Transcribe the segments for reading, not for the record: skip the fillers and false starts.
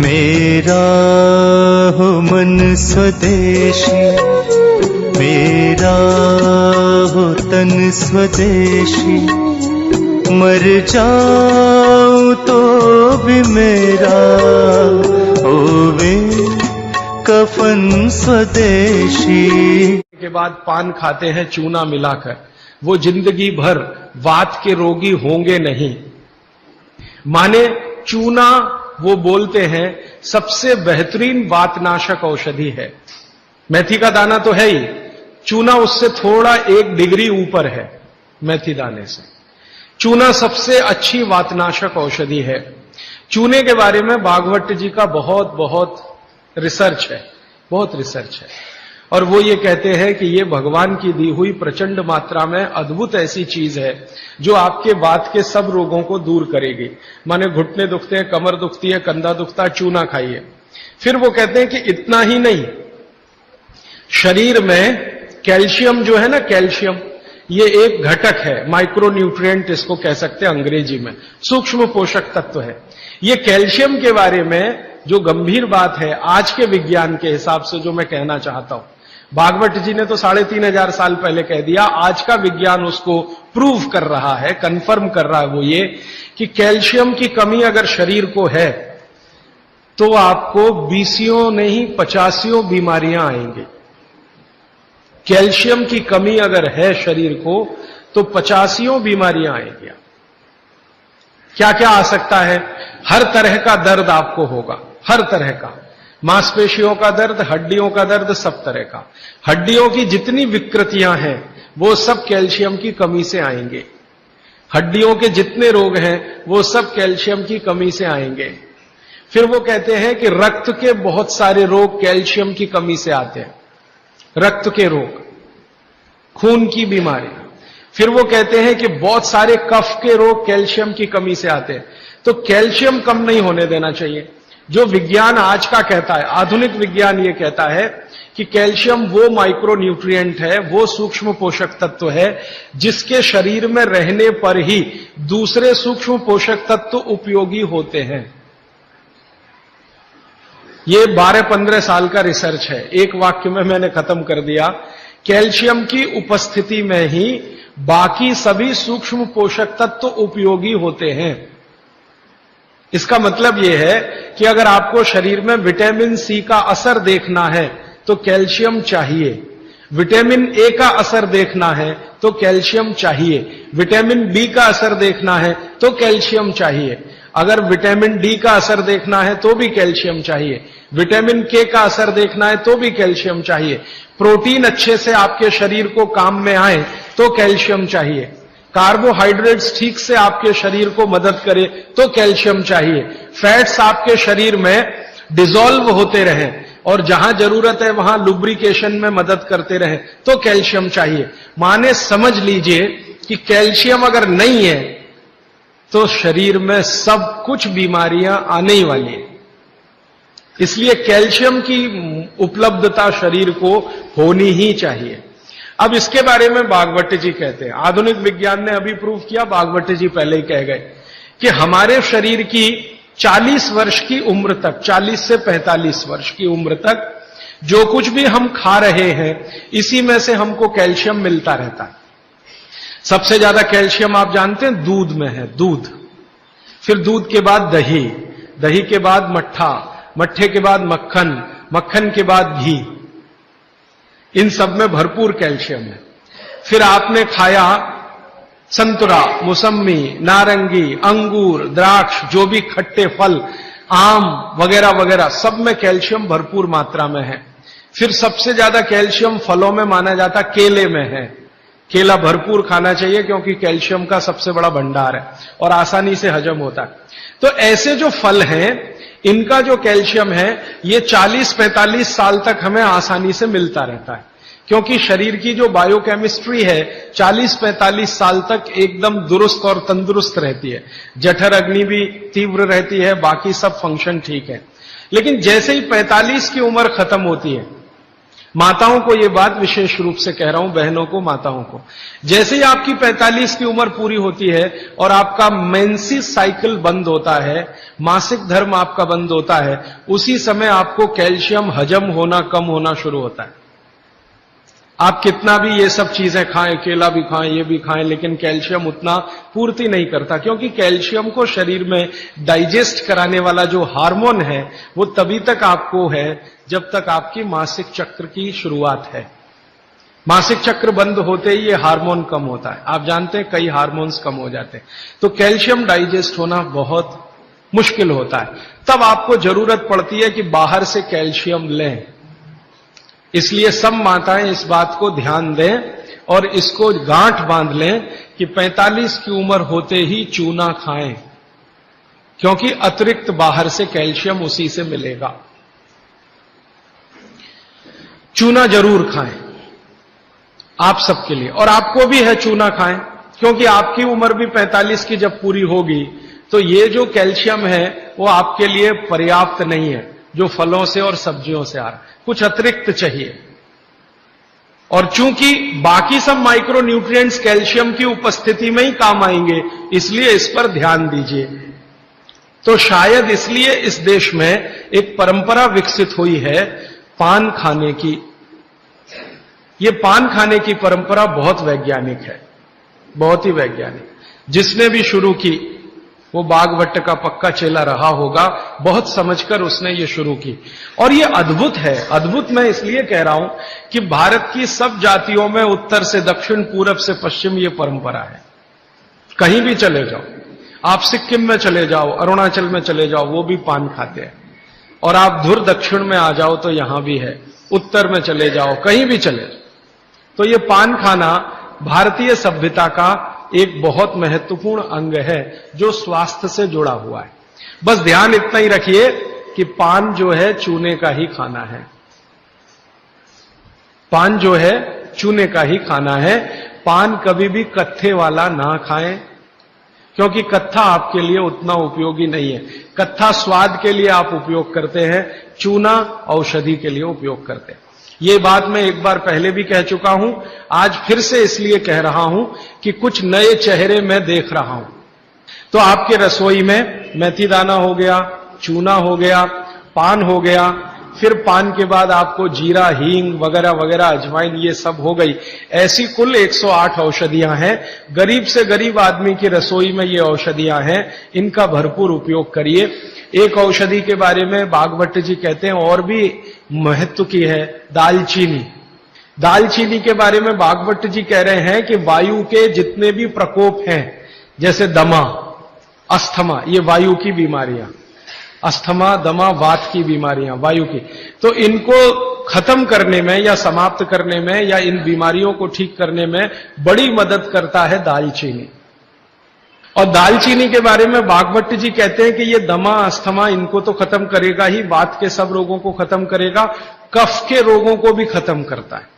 मेरा हो मन स्वदेशी, मेरा हो तन स्वदेशी, मर जाऊं तो भी मेरा होवे कफन स्वदेशी। के बाद पान खाते हैं चूना मिलाकर, वो जिंदगी भर वात के रोगी होंगे नहीं। माने चूना वो बोलते हैं सबसे बेहतरीन वातनाशक औषधि है। मेथी का दाना तो है ही, चूना उससे थोड़ा 1 डिग्री ऊपर है। मेथी दाने से चूना सबसे अच्छी वातनाशक औषधि है। चूने के बारे में भागवत जी का बहुत रिसर्च है, बहुत रिसर्च है, और वो ये कहते हैं कि ये भगवान की दी हुई प्रचंड मात्रा में अद्भुत ऐसी चीज है जो आपके वात के सब रोगों को दूर करेगी। माने घुटने दुखते हैं, कमर दुखती है, कंधा दुखता है, चूना खाइए। फिर वो कहते हैं कि इतना ही नहीं, शरीर में कैल्शियम जो है ना, कैल्शियम ये एक घटक है, माइक्रो न्यूट्रिएंट इसको कह सकते हैं अंग्रेजी में, सूक्ष्म पोषक तत्व है। ये कैल्शियम के बारे में जो गंभीर बात है आज के विज्ञान के हिसाब से, जो मैं कहना चाहता हूं, भागवत जी ने तो 3500 साल पहले कह दिया, आज का विज्ञान उसको प्रूव कर रहा है, कंफर्म कर रहा है। वो ये कि कैल्शियम की कमी अगर शरीर को है तो आपको 20 नहीं 50 बीमारियां आएंगी। कैल्शियम की कमी अगर है शरीर को तो 50 बीमारियां आएंगी। क्या क्या आ सकता है? हर तरह का दर्द आपको होगा, हर तरह का, मांसपेशियों का दर्द, हड्डियों का दर्द, सब तरह का। हड्डियों की जितनी विकृतियां हैं वो सब कैल्शियम की कमी से आएंगे। हड्डियों के जितने रोग हैं वो सब कैल्शियम की कमी से आएंगे। फिर वो कहते हैं कि रक्त के बहुत सारे रोग कैल्शियम की कमी से आते हैं, रक्त के रोग, खून की बीमारी। फिर वो कहते हैं कि बहुत सारे कफ के रोग कैल्शियम की कमी से आते हैं। तो कैल्शियम कम नहीं होने देना चाहिए। जो विज्ञान आज का कहता है, आधुनिक विज्ञान ये कहता है कि कैल्शियम वो माइक्रो न्यूट्रिएंट है, वो सूक्ष्म पोषक तत्व है जिसके शरीर में रहने पर ही दूसरे सूक्ष्म पोषक तत्व उपयोगी होते हैं। ये 12-15 साल का रिसर्च है, एक वाक्य में मैंने खत्म कर दिया। कैल्शियम की उपस्थिति में ही बाकी सभी सूक्ष्म पोषक तत्व उपयोगी होते हैं। इसका मतलब यह है कि अगर आपको शरीर में विटामिन सी का असर देखना है तो कैल्शियम चाहिए, विटामिन ए का असर देखना है तो कैल्शियम चाहिए, विटामिन बी का असर देखना है तो कैल्शियम चाहिए, अगर विटामिन डी का असर देखना है तो भी कैल्शियम चाहिए, विटामिन के का असर देखना है तो भी कैल्शियम चाहिए, प्रोटीन अच्छे से आपके शरीर को काम में आए तो कैल्शियम चाहिए, कार्बोहाइड्रेट्स ठीक से आपके शरीर को मदद करे तो कैल्शियम चाहिए, फैट्स आपके शरीर में डिसॉल्व होते रहें और जहां जरूरत है वहां लुब्रिकेशन में मदद करते रहें तो कैल्शियम चाहिए। माने समझ लीजिए कि कैल्शियम अगर नहीं है तो शरीर में सब कुछ बीमारियां आने ही वाली है। इसलिए कैल्शियम की उपलब्धता शरीर को होनी ही चाहिए। अब इसके बारे में भागवत जी कहते हैं, आधुनिक विज्ञान ने अभी प्रूव किया, भागवत जी पहले ही कह गए कि हमारे शरीर की 40 वर्ष की उम्र तक, 40 से 45 वर्ष की उम्र तक जो कुछ भी हम खा रहे हैं इसी में से हमको कैल्शियम मिलता रहता है। सबसे ज्यादा कैल्शियम आप जानते हैं दूध में है, दूध, फिर दूध के बाद दही, दही के बाद मट्ठा, मट्ठे के बाद मक्खन, मक्खन के बाद घी, इन सब में भरपूर कैल्शियम है। फिर आपने खाया संतरा, मौसम्मी, नारंगी, अंगूर, द्राक्ष, जो भी खट्टे फल, आम वगैरह वगैरह, सब में कैल्शियम भरपूर मात्रा में है। फिर सबसे ज्यादा कैल्शियम फलों में माना जाता केले में है। केला भरपूर खाना चाहिए क्योंकि कैल्शियम का सबसे बड़ा भंडार है और आसानी से हजम होता है। तो ऐसे जो फल हैं इनका जो कैल्शियम है ये 40-45 साल तक हमें आसानी से मिलता रहता है, क्योंकि शरीर की जो बायोकेमिस्ट्री है 40-45 साल तक एकदम दुरुस्त और तंदुरुस्त रहती है। जठर अग्नि भी तीव्र रहती है, बाकी सब फंक्शन ठीक है। लेकिन जैसे ही 45 की उम्र खत्म होती है, माताओं को ये बात विशेष रूप से कह रहा हूं, बहनों को, माताओं को। जैसे ही आपकी 45 की उम्र पूरी होती है और आपका मेंसेस साइकिल बंद होता है, मासिक धर्म आपका बंद होता है, उसी समय आपको कैल्शियम हजम होना कम होना शुरू होता है। आप कितना भी ये सब चीजें खाएं, केला भी खाएं, ये भी खाएं, लेकिन कैल्शियम उतना पूर्ति नहीं करता, क्योंकि कैल्शियम को शरीर में डाइजेस्ट कराने वाला जो हार्मोन है वो तभी तक आपको है जब तक आपकी मासिक चक्र की शुरुआत है। मासिक चक्र बंद होते ही ये हार्मोन कम होता है। आप जानते हैं कई हार्मोन्स कम हो जाते हैं, तो कैल्शियम डाइजेस्ट होना बहुत मुश्किल होता है। तब आपको जरूरत पड़ती है कि बाहर से कैल्शियम लें। इसलिए सब माताएं इस बात को ध्यान दें और इसको गांठ बांध लें कि 45 की उम्र होते ही चूना खाएं, क्योंकि अतिरिक्त बाहर से कैल्शियम उसी से मिलेगा। चूना जरूर खाएं आप सबके लिए, और आपको भी है चूना खाएं, क्योंकि आपकी उम्र भी 45 की जब पूरी होगी तो ये जो कैल्शियम है वो आपके लिए पर्याप्त नहीं है जो फलों से और सब्जियों से आ रहा है, कुछ अतिरिक्त चाहिए। और चूंकि बाकी सब माइक्रो न्यूट्रिएंट्स कैल्शियम की उपस्थिति में ही काम आएंगे, इसलिए इस पर ध्यान दीजिए। तो शायद इसलिए इस देश में एक परंपरा विकसित हुई है पान खाने की। ये पान खाने की परंपरा बहुत वैज्ञानिक है, बहुत ही वैज्ञानिक। जिसने भी शुरू की वो बागवट का पक्का चेला रहा होगा, बहुत समझकर उसने ये शुरू की। और ये अद्भुत है। अद्भुत मैं इसलिए कह रहा हूं कि भारत की सब जातियों में उत्तर से दक्षिण, पूरब से पश्चिम ये परंपरा है। कहीं भी चले जाओ, आप सिक्किम में चले जाओ, अरुणाचल में चले जाओ, वो भी पान खाते हैं। और आप धुर दक्षिण में आ जाओ तो यहां भी है, उत्तर में चले जाओ, कहीं भी चले जाओ। तो ये पान खाना भारतीय सभ्यता का एक बहुत महत्वपूर्ण अंग है जो स्वास्थ्य से जुड़ा हुआ है। बस ध्यान इतना ही रखिए कि पान जो है चूने का ही खाना है। पान जो है चूने का ही खाना है। पान कभी भी कत्थे वाला ना खाएं, क्योंकि कत्था आपके लिए उतना उपयोगी नहीं है। कत्था स्वाद के लिए आप उपयोग करते हैं, चूना औषधि के लिए उपयोग करते हैं। ये बात मैं एक बार पहले भी कह चुका हूं, आज फिर से इसलिए कह रहा हूं कि कुछ नए चेहरे मैं देख रहा हूं। तो आपके रसोई में मेथी दाना हो गया, चूना हो गया, पान हो गया, फिर पान के बाद आपको जीरा, हींग वगैरह वगैरह, अजवाइन, ये सब हो गई। ऐसी कुल 108 औषधियां हैं। गरीब से गरीब आदमी की रसोई में ये औषधियां हैं, इनका भरपूर उपयोग करिए। एक औषधि के बारे में बागवट जी कहते हैं और भी महत्व की है, दालचीनी। दालचीनी के बारे में बागवट जी कह रहे हैं कि वायु के जितने भी प्रकोप हैं, जैसे दमा, अस्थमा, ये वायु की बीमारियां, अस्थमा, दमा, वात की बीमारियां वायु की, तो इनको खत्म करने में या समाप्त करने में या इन बीमारियों को ठीक करने में बड़ी मदद करता है दालचीनी। और दालचीनी के बारे में बागवट जी कहते हैं कि ये दमा, अस्थमा, इनको तो खत्म करेगा ही, वात के सब रोगों को खत्म करेगा, कफ के रोगों को भी खत्म करता है।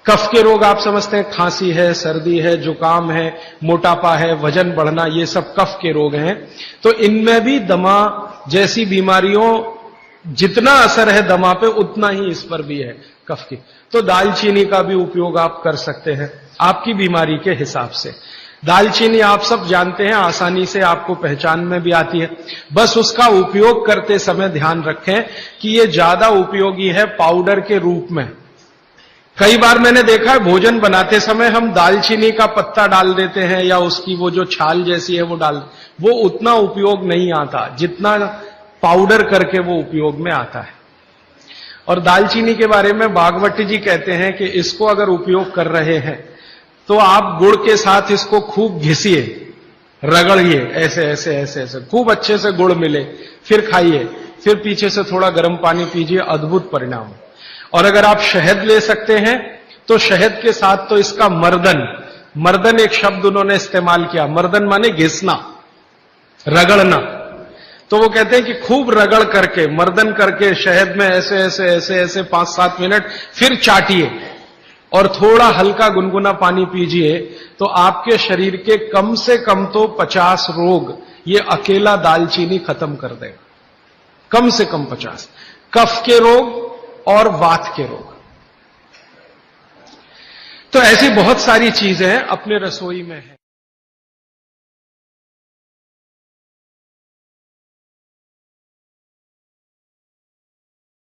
कफ के रोग आप समझते हैं, खांसी है, सर्दी है, जुकाम है, मोटापा है, वजन बढ़ना, ये सब कफ के रोग हैं। तो इनमें भी दमा जैसी बीमारियों जितना असर है दमा पे, उतना ही इस पर भी है, कफ की। तो दालचीनी का भी उपयोग आप कर सकते हैं आपकी बीमारी के हिसाब से। दालचीनी आप सब जानते हैं, आसानी से आपको पहचान में भी आती है। बस उसका उपयोग करते समय ध्यान रखें कि ये ज्यादा उपयोगी है पाउडर के रूप में। कई बार मैंने देखा है भोजन बनाते समय हम दालचीनी का पत्ता डाल देते हैं या उसकी वो जो छाल जैसी है वो डाल, वो उतना उपयोग नहीं आता जितना पाउडर करके वो उपयोग में आता है। और दालचीनी के बारे में बागवट जी कहते हैं कि इसको अगर उपयोग कर रहे हैं तो आप गुड़ के साथ इसको खूब घिसिए, रगड़िए, ऐसे ऐसे ऐसे ऐसे खूब अच्छे से गुड़ मिले, फिर खाइए, फिर पीछे से थोड़ा गर्म पानी पीजिए, अद्भुत परिणाम। और अगर आप शहद ले सकते हैं तो शहद के साथ तो इसका मर्दन, मर्दन एक शब्द उन्होंने इस्तेमाल किया, मर्दन माने घिसना, रगड़ना। तो वो कहते हैं कि खूब रगड़ करके, मर्दन करके शहद में ऐसे ऐसे ऐसे ऐसे 5-7 मिनट, फिर चाटिए और थोड़ा हल्का गुनगुना पानी पीजिए, तो आपके शरीर के कम से कम तो 50 रोग ये अकेला दालचीनी खत्म कर देगा, कम से कम 50। कफ के रोग और वात के रोग, तो ऐसी बहुत सारी चीजें अपने रसोई में है।